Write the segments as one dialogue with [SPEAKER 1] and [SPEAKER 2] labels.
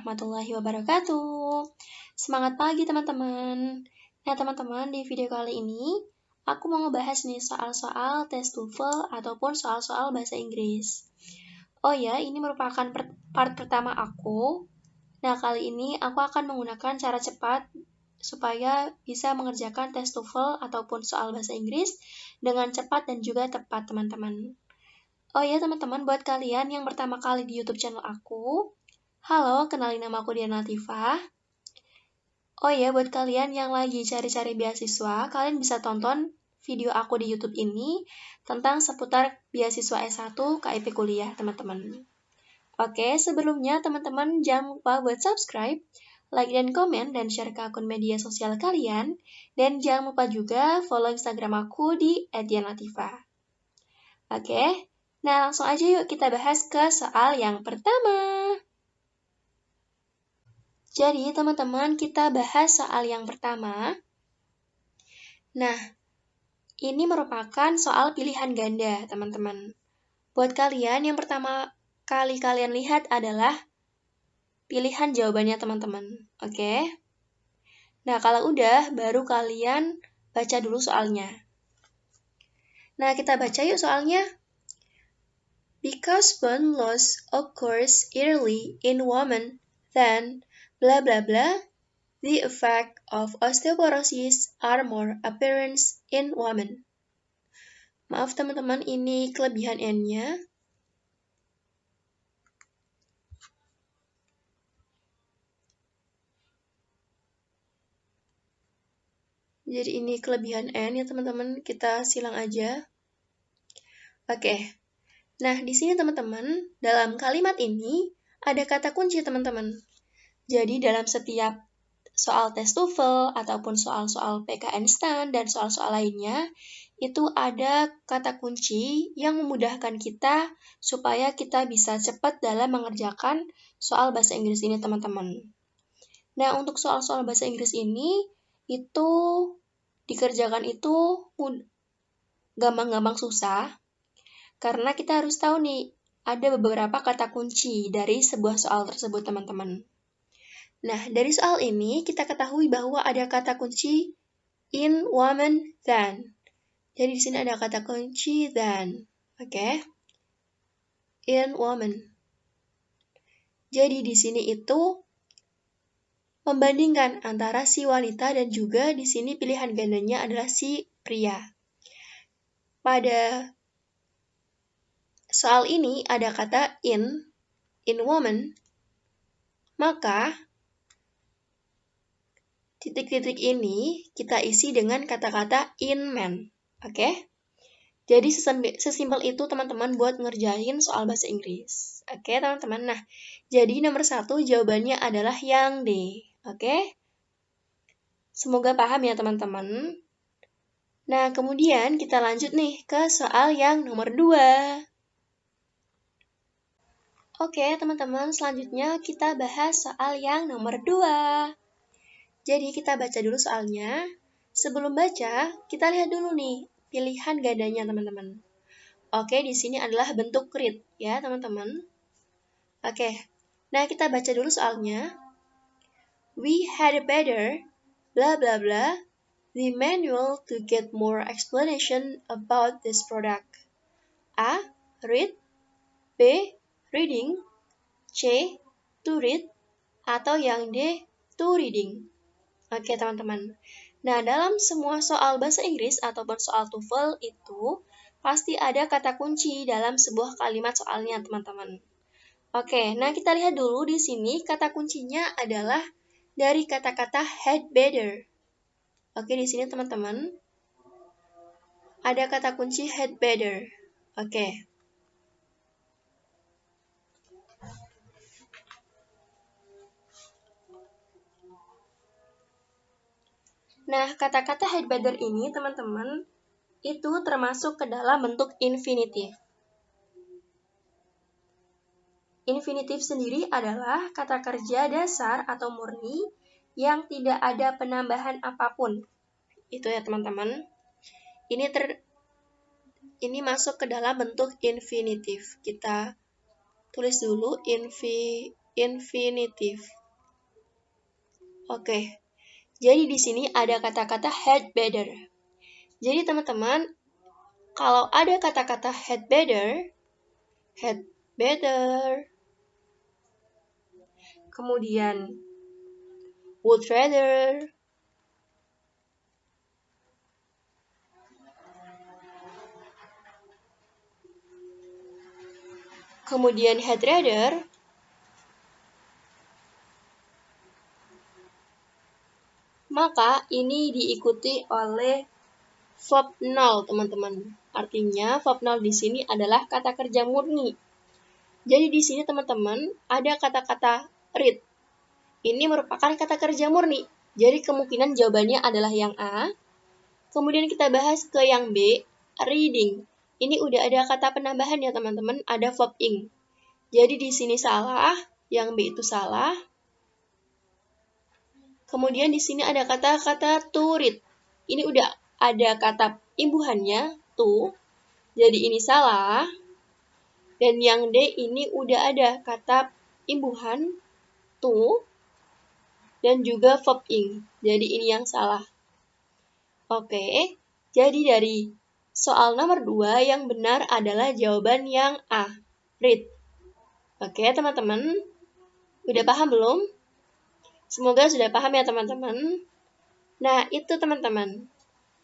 [SPEAKER 1] warahmatullahi wabarakatuh. Semangat pagi teman-teman. Nah teman-teman, di video kali ini aku mau ngebahas nih soal-soal tes TOEFL ataupun soal-soal bahasa Inggris. Oh ya, ini merupakan part pertama aku. Nah kali ini aku akan menggunakan cara cepat supaya bisa mengerjakan tes TOEFL ataupun soal bahasa Inggris dengan cepat dan juga tepat teman-teman. Oh ya teman-teman, buat kalian yang pertama kali di YouTube channel aku, halo, kenalin nama aku Diana Latifah. Oh ya, buat kalian yang lagi cari-cari beasiswa, kalian bisa tonton video aku di YouTube ini tentang seputar beasiswa S1 KIP kuliah, teman-teman. Oke, sebelumnya teman-teman jangan lupa buat subscribe, like dan komen, dan share ke akun media sosial kalian. Dan jangan lupa juga follow Instagram aku di @dianlatifah. Oke, nah langsung aja yuk kita bahas ke soal yang pertama. Jadi teman-teman kita bahas soal yang pertama. Nah, ini merupakan soal pilihan ganda teman-teman. Buat kalian yang pertama kali kalian lihat adalah pilihan jawabannya teman-teman. Oke? Nah, kalau udah baru kalian baca dulu soalnya. Nah, kita baca yuk soalnya. Because bone loss occurs early in women, then blah blah blah, the effect of osteoporosis are more apparent in women. Maaf teman-teman, ini kelebihan N-nya. Jadi ini kelebihan N ya teman-teman, kita silang aja. Oke. Nah, di sini teman-teman, dalam kalimat ini ada kata kunci teman-teman. Jadi dalam setiap soal tes TOEFL ataupun soal-soal PKN STAN dan soal-soal lainnya, itu ada kata kunci yang memudahkan kita supaya kita bisa cepat dalam mengerjakan soal bahasa Inggris ini teman-teman. Nah, untuk soal-soal bahasa Inggris ini, itu dikerjakan itu gampang-gampang susah, karena kita harus tahu nih, ada beberapa kata kunci dari sebuah soal tersebut teman-teman. Nah, dari soal ini kita ketahui bahwa ada kata kunci in, woman, than. Jadi di sini ada kata kunci than. Oke? In, woman. Jadi di sini itu membandingkan antara si wanita dan juga di sini pilihan gandanya adalah si pria. Pada soal ini ada kata in woman, maka titik-titik ini kita isi dengan kata-kata in man. Oke? Jadi sesimpel itu teman-teman buat ngerjain soal bahasa Inggris. Oke teman-teman, nah jadi nomor 1 jawabannya adalah yang D. Oke? Semoga paham ya teman-teman. Nah kemudian kita lanjut nih ke soal yang nomor 2. Oke teman-teman, selanjutnya kita bahas soal yang nomor 2. Jadi kita baca dulu soalnya. Sebelum baca, kita lihat dulu nih pilihan gandanya teman-teman. Oke, di sini adalah bentuk read ya teman-teman. Oke, nah kita baca dulu soalnya. We had better blah blah blah the manual to get more explanation about this product. A. Read. B. Reading. C. To read. Atau yang D. To reading. Oke teman-teman. Nah, dalam semua soal bahasa Inggris ataupun soal TOEFL itu pasti ada kata kunci dalam sebuah kalimat soalnya, teman-teman. Oke, nah kita lihat dulu di sini kata kuncinya adalah dari kata-kata had better. Oke, di sini teman-teman ada kata kunci had better. Oke. Nah, kata-kata had better ini, teman-teman, itu termasuk ke dalam bentuk infinitif. Infinitif sendiri adalah kata kerja dasar atau murni yang tidak ada penambahan apapun. Itu ya, teman-teman. Ini masuk ke dalam bentuk infinitif. Kita tulis dulu infinitive. Oke. Jadi di sini ada kata-kata had better. Jadi teman-teman, kalau ada kata-kata had better, kemudian would rather, kemudian had rather, maka ini diikuti oleh verb null, teman-teman. Artinya, verb null di sini adalah kata kerja murni. Jadi di sini teman-teman ada kata-kata read. Ini merupakan kata kerja murni. Jadi kemungkinan jawabannya adalah yang A. Kemudian kita bahas ke yang B, reading. Ini udah ada kata penambahan ya teman-teman, ada verb ing. Jadi di sini salah, yang B itu salah. Kemudian di sini ada kata-kata to read. Ini udah ada kata imbuhannya, to. Jadi ini salah. Dan yang D ini udah ada kata imbuhan, to. Dan juga verb ing. Jadi ini yang salah. Oke, jadi dari soal nomor 2 yang benar adalah jawaban yang A, read. Oke, teman-teman. Udah paham belum? Semoga sudah paham ya teman-teman. Nah, itu teman-teman.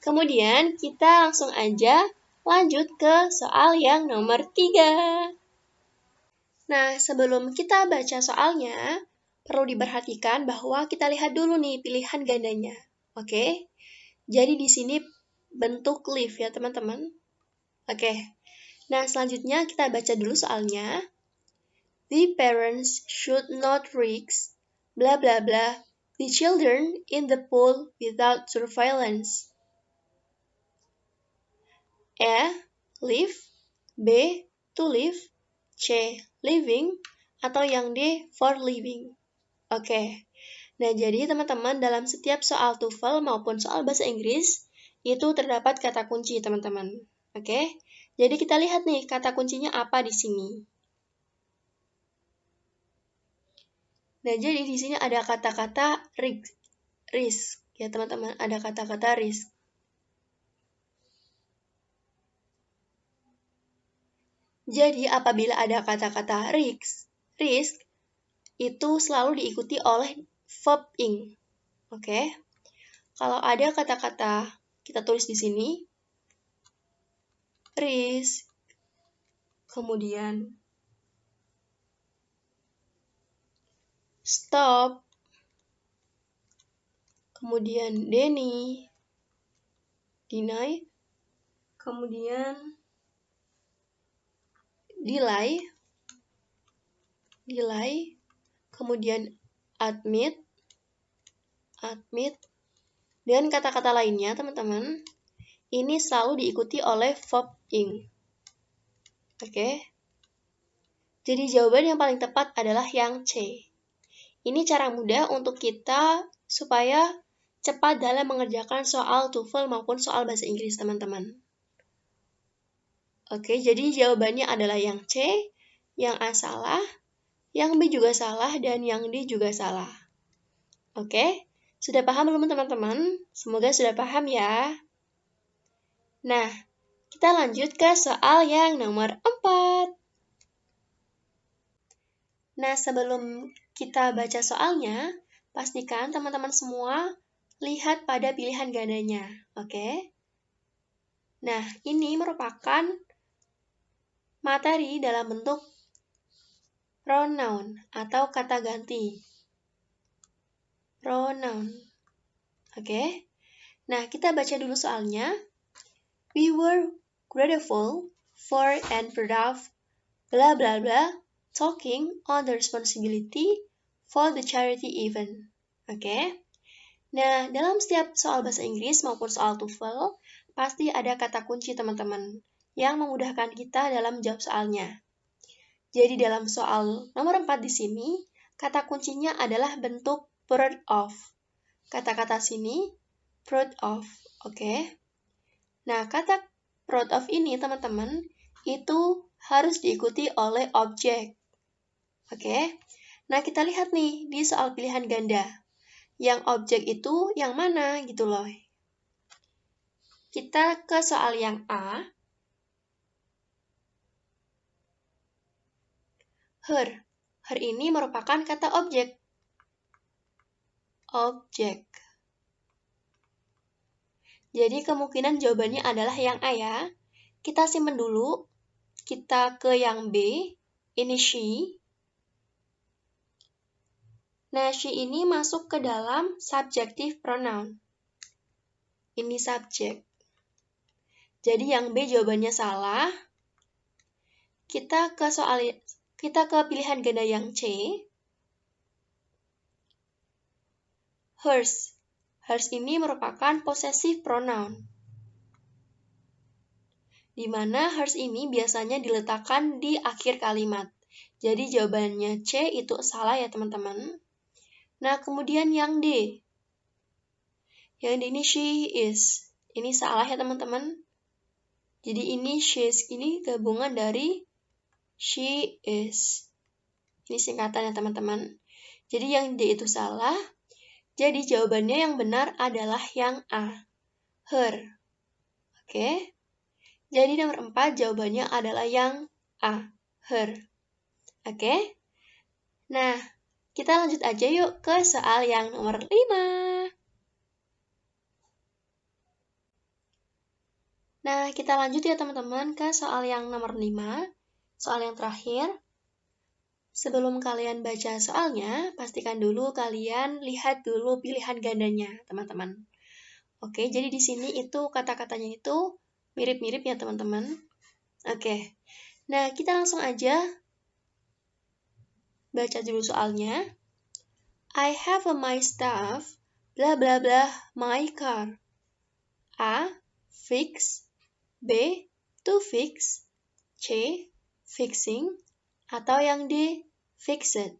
[SPEAKER 1] Kemudian kita langsung aja lanjut ke soal yang nomor 3. Nah, sebelum kita baca soalnya, perlu diperhatikan bahwa kita lihat dulu nih pilihan gandanya. Oke? Jadi di sini bentuk leaf ya teman-teman. Oke. Nah, selanjutnya kita baca dulu soalnya. The parents should not risk blah blah blah the children in the pool without surveillance. A. Live, B. To live, C. Living, atau yang D. For living. Oke. Nah, jadi teman-teman dalam setiap soal TOEFL maupun soal bahasa Inggris itu terdapat kata kunci teman-teman. Oke. Jadi kita lihat nih kata kuncinya apa di sini. Nah, jadi di sini ada kata-kata risk ya teman-teman, ada kata-kata risk. Jadi apabila ada kata-kata risk itu selalu diikuti oleh verb ing. Oke. Kalau ada kata-kata kita tulis di sini risk, kemudian stop, kemudian deny, kemudian delay, kemudian admit, dan kata-kata lainnya teman-teman, ini selalu diikuti oleh verb ing. Oke. Jadi jawaban yang paling tepat adalah yang C. Ini cara mudah untuk kita supaya cepat dalam mengerjakan soal TOEFL maupun soal bahasa Inggris, teman-teman. Oke, jadi jawabannya adalah yang C, yang A salah, yang B juga salah, dan yang D juga salah. Oke, sudah paham belum teman-teman? Semoga sudah paham ya. Nah, kita lanjut ke soal yang nomor 4. Nah, sebelum kita baca soalnya, pastikan teman-teman semua lihat pada pilihan gandanya, oke? Nah, ini merupakan materi dalam bentuk pronoun atau kata ganti. Pronoun, oke? Nah, kita baca dulu soalnya. We were grateful for and proud of blah blah blah talking on the responsibility for the charity event. Oke. Nah, dalam setiap soal bahasa Inggris maupun soal TOEFL, pasti ada kata kunci teman-teman yang memudahkan kita dalam menjawab soalnya. Jadi dalam soal nomor 4 di sini, kata kuncinya adalah bentuk proud of. Kata-kata sini, proud of. Oke. Nah, kata proud of ini teman-teman, itu harus diikuti oleh objek. Oke. Nah, kita lihat nih di soal pilihan ganda. Yang objek itu yang mana gitu loh. Kita ke soal yang A. Her. Her ini merupakan kata objek. Objek. Jadi kemungkinan jawabannya adalah yang A ya. Kita simpen dulu. Kita ke yang B. Ini she. Nah, she ini masuk ke dalam subjective pronoun. Ini subjek. Jadi yang B jawabannya salah. Kita ke pilihan ganda yang C. Hers. Hers ini merupakan possessive pronoun. Di mana hers ini biasanya diletakkan di akhir kalimat. Jadi jawabannya C itu salah ya teman-teman. Nah, kemudian yang D. Yang D ini she is. Ini salah ya teman-teman. Jadi ini she is ini gabungan dari she is. Ini singkatan ya teman-teman. Jadi yang D itu salah. Jadi jawabannya yang benar adalah yang A. Her. Oke. Jadi nomor 4 jawabannya adalah yang A. Her. Oke. Nah, kita lanjut aja yuk ke soal yang nomor 5. Nah, kita lanjut ya teman-teman ke soal yang nomor 5. Soal yang terakhir. Sebelum kalian baca soalnya, pastikan dulu kalian lihat dulu pilihan gandanya, teman-teman. Oke, jadi di sini itu kata-katanya itu mirip-mirip ya teman-teman. Oke. Nah, kita langsung aja baca dulu soalnya. I have my stuff, blah blah blah, my car. A. Fix. B. To fix. C. Fixing. Atau yang D. Fixed.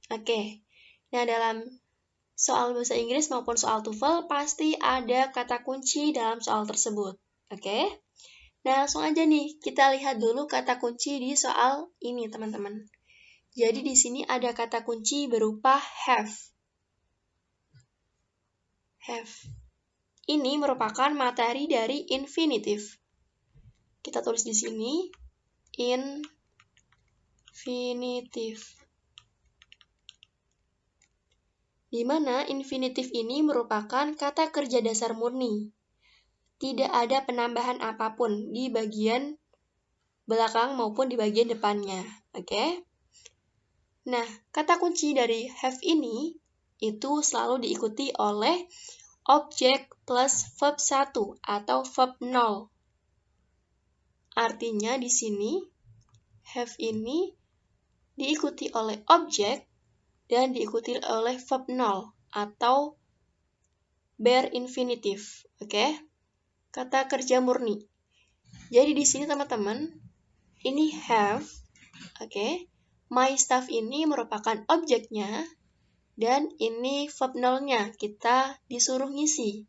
[SPEAKER 1] Oke. Nah, dalam soal bahasa Inggris maupun soal TOEFL pasti ada kata kunci dalam soal tersebut. Oke. Nah, langsung aja nih kita lihat dulu kata kunci di soal ini, teman-teman. Jadi di sini ada kata kunci berupa have. Have. Ini merupakan materi dari infinitive. Kita tulis di sini infinitive. Di mana infinitive ini merupakan kata kerja dasar murni. Tidak ada penambahan apapun di bagian belakang maupun di bagian depannya. Oke? Nah, kata kunci dari have ini itu selalu diikuti oleh objek plus verb 1 atau verb 0. Artinya di sini have ini diikuti oleh objek dan diikuti oleh verb 0 atau bare infinitive. Oke? Kata kerja murni. Jadi di sini teman-teman, ini have, oke? My stuff ini merupakan objeknya, dan ini verb 0-nya, kita disuruh ngisi.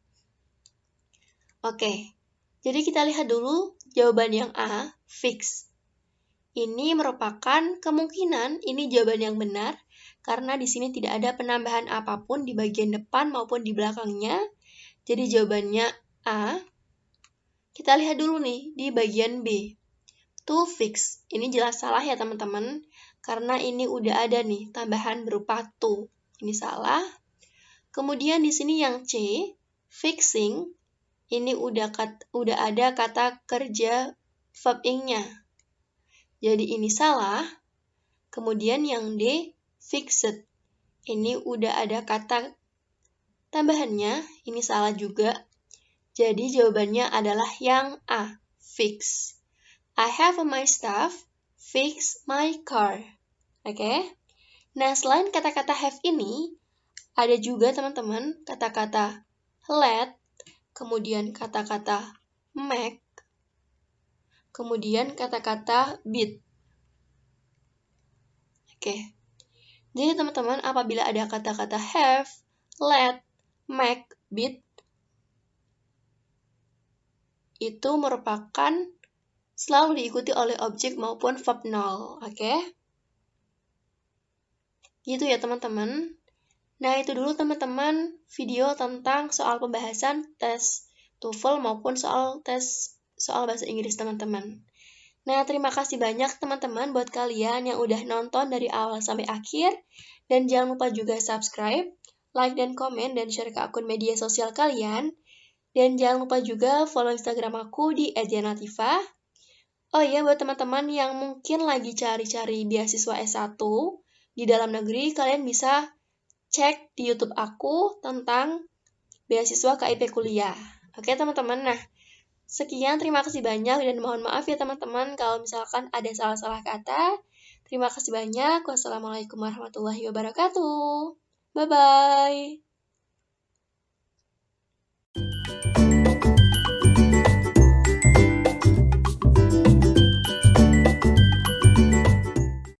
[SPEAKER 1] Oke, jadi kita lihat dulu jawaban yang A, fix. Ini merupakan kemungkinan ini jawaban yang benar, karena di sini tidak ada penambahan apapun di bagian depan maupun di belakangnya. Jadi jawabannya A. Kita lihat dulu nih di bagian B. To fix. Ini jelas salah ya teman-teman. Karena ini udah ada nih tambahan berupa to. Ini salah. Kemudian di sini yang C, fixing. Ini udah ada kata kerja verb ing-nya. Jadi ini salah. Kemudian yang D, fixed. Ini udah ada kata tambahannya. Ini salah juga. Jadi jawabannya adalah yang A, fix. I have my stuff, fix my car. Oke? Nah, selain kata-kata have ini, ada juga teman-teman kata-kata let, kemudian kata-kata make, kemudian kata-kata beat. Oke. Jadi teman-teman, apabila ada kata-kata have, let, make, beat, itu merupakan selalu diikuti oleh objek maupun verb 0, oke? Gitu ya teman-teman. Nah, itu dulu teman-teman video tentang soal pembahasan tes TOEFL maupun soal bahasa Inggris teman-teman. Nah, terima kasih banyak teman-teman buat kalian yang udah nonton dari awal sampai akhir. Dan jangan lupa juga subscribe, like, dan komen, dan share ke akun media sosial kalian. Dan jangan lupa juga follow Instagram aku di @dianativa. Oh iya, buat teman-teman yang mungkin lagi cari-cari beasiswa S1 di dalam negeri, kalian bisa cek di YouTube aku tentang beasiswa KIP kuliah. Oke teman-teman, nah sekian, terima kasih banyak dan mohon maaf ya teman-teman kalau misalkan ada salah-salah kata. Terima kasih banyak. Wassalamualaikum warahmatullahi wabarakatuh. Bye-bye.